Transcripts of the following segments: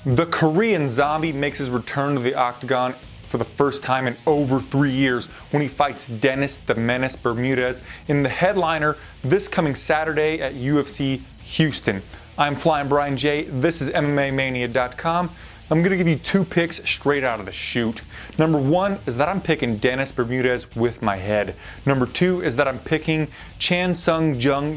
The Korean Zombie makes his return to the octagon for the first time in over 3 years when he fights Dennis the Menace Bermudez in the headliner this coming Saturday at UFC Houston. I'm Flyin Brian J. This is MMAmania.com. I'm going to give you two picks straight out of the chute. Number one is that I'm picking Dennis Bermudez with my head. Number two is that I'm picking Jung,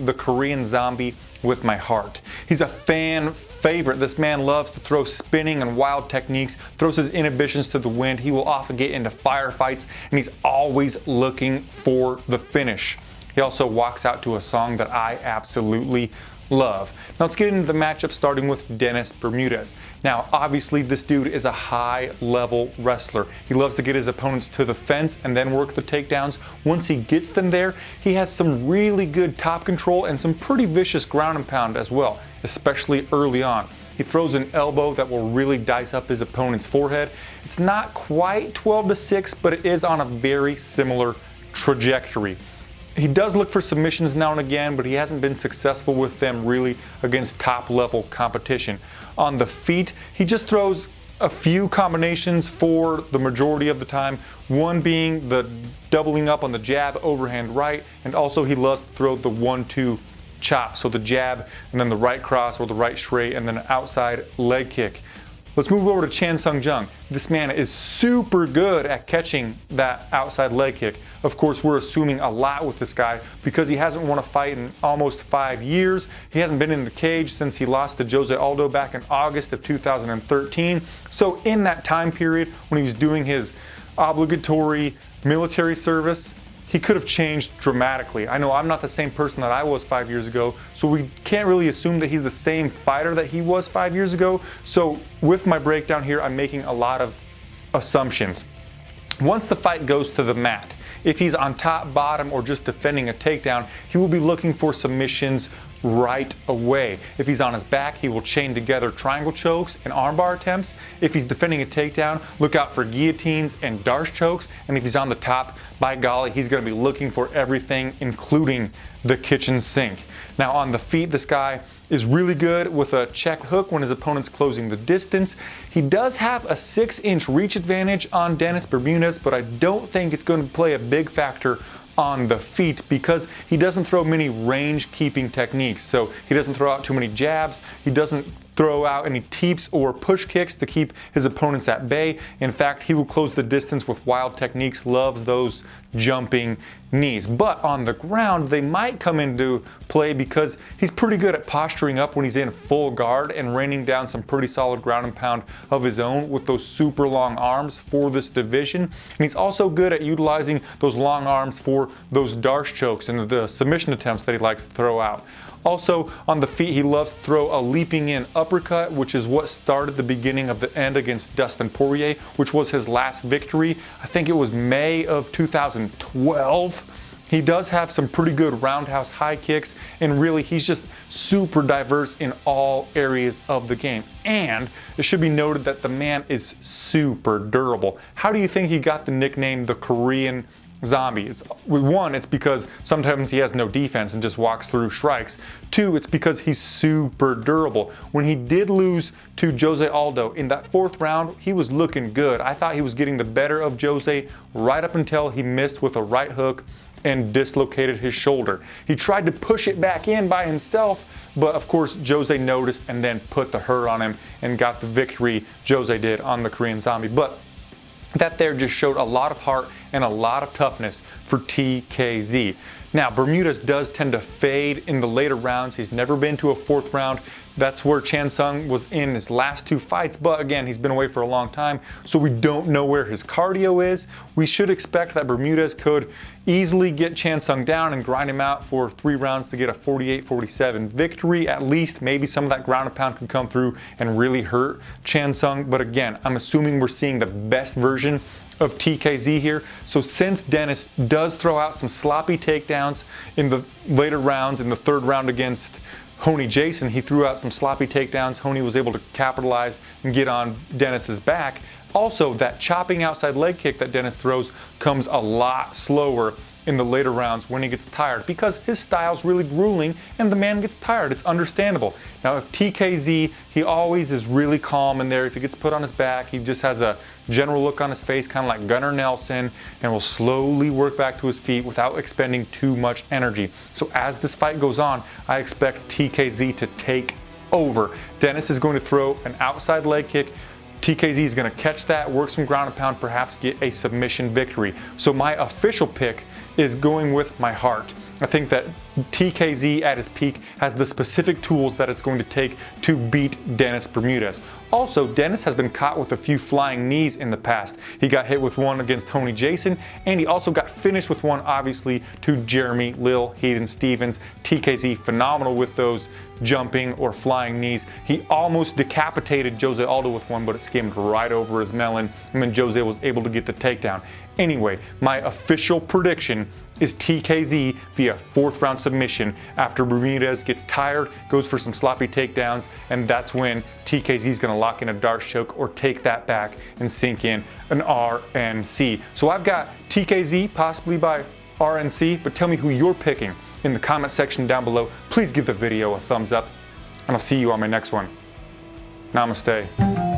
the Korean Zombie, with my heart. He's a fan favorite. This man loves to throw spinning and wild techniques, throws his inhibitions to the wind. He will often get into firefights, and he's always looking for the finish. He also walks out to a song that I absolutely love. Now let's get into the matchup, starting with Dennis Bermudez. Now obviously this dude is a high-level wrestler. He loves to get his opponents to the fence and then work the takedowns. Once he gets them there, he has some really good top control and some pretty vicious ground and pound as well, especially early on. He throws an elbow that will really dice up his opponent's forehead. It's not quite 12-6, but it is on a very similar trajectory. He does look for submissions now and again, but he hasn't been successful with them really against top-level competition. On the feet, he just throws a few combinations for the majority of the time, one being the doubling up on the jab, overhand right, and also he loves to throw the 1-2 chop, so the jab and then the right cross or the right straight and then an outside leg kick. Let's move over to Jung. This man is super good at catching that outside leg kick. Of course, we're assuming a lot with this guy because he hasn't won a fight in almost 5 years. He hasn't been in the cage since he lost to Jose Aldo back in August of 2013. So in that time period when he was doing his obligatory military service, he could have changed dramatically. I know I'm not the same person that I was 5 years ago, so we can't really assume that he's the same fighter that he was 5 years ago. So with my breakdown here, I'm making a lot of assumptions. Once the fight goes to the mat, if he's on top, bottom, or just defending a takedown, he will be looking for submissions right away. If he's on his back, he will chain together triangle chokes and armbar attempts. If he's defending a takedown, look out for guillotines and darce chokes. And if he's on the top, by golly, he's going to be looking for everything, including the kitchen sink. Now on the feet, this guy is really good with a check hook when his opponent's closing the distance. He does have a 6-inch reach advantage on Dennis Bermudez, but I don't think it's going to play a big factor on the feet because he doesn't throw many range keeping techniques. So he doesn't throw out too many jabs. He doesn't throw out any teeps or push kicks to keep his opponents at bay. In fact, he will close the distance with wild techniques, loves those jumping knees. But on the ground, they might come into play because he's pretty good at posturing up when he's in full guard and raining down some pretty solid ground and pound of his own with those super long arms for this division. And he's also good at utilizing those long arms for those darce chokes and the submission attempts that he likes to throw out. Also, on the feet, he loves to throw a leaping in uppercut, which is what started the beginning of the end against Dustin Poirier, which was his last victory. I think it was May of 2012. He does have some pretty good roundhouse high kicks, and really he's just super diverse in all areas of the game. And it should be noted that the man is super durable. How do you think he got the nickname the Korean Zombie? One, it's because sometimes he has no defense and just walks through strikes. Two, it's because he's super durable. When he did lose to Jose Aldo in that 4th round, he was looking good. I thought he was getting the better of Jose right up until he missed with a right hook and dislocated his shoulder. He tried to push it back in by himself, but of course Jose noticed and then put the hurt on him and got the victory Jose did on the Korean Zombie. But that there just showed a lot of heart and a lot of toughness for TKZ. Now, Bermudez does tend to fade in the later rounds. He's never been to a 4th round. That's where Jung was in his last 2 fights, but again, he's been away for a long time, so we don't know where his cardio is. We should expect that Bermudez could easily get Jung down and grind him out for 3 rounds to get a 48-47 victory. At least maybe some of that ground and pound could come through and really hurt Jung. But again, I'm assuming we're seeing the best version of TKZ here. So since Dennis does throw out some sloppy takedowns in the later rounds, in the 3rd round against Honey Jason, he threw out some sloppy takedowns. Honey was able to capitalize and get on Dennis's back. Also, that chopping outside leg kick that Dennis throws comes a lot slower in the later rounds when he gets tired, because his style's really grueling and the man gets tired. It's understandable. Now, if TKZ, he always is really calm in there. If he gets put on his back, he just has a general look on his face, kind of like Gunnar Nelson, and will slowly work back to his feet without expending too much energy. So as this fight goes on, I expect TKZ to take over. Dennis is going to throw an outside leg kick. TKZ is going to catch that, work some ground and pound, perhaps get a submission victory. So my official pick is going with my heart. I think that TKZ at his peak has the specific tools that it's going to take to beat Dennis Bermudez. Also, Dennis has been caught with a few flying knees in the past. He got hit with one against Tony Jason, and he also got finished with one, obviously, to Jeremy Lil Heathen Stevens. TKZ phenomenal with those jumping or flying knees. He almost decapitated Jose Aldo with one, but it skimmed right over his melon, and then Jose was able to get the takedown. Anyway, my official prediction is TKZ via 4th round submission after Bermudez gets tired, goes for some sloppy takedowns, and that's when TKZ is going to lock in a Darce choke or take that back and sink in an RNC. So I've got TKZ possibly by RNC, but tell me who you're picking in the comment section down below. Please give the video a thumbs up, and I'll see you on my next one. Namaste.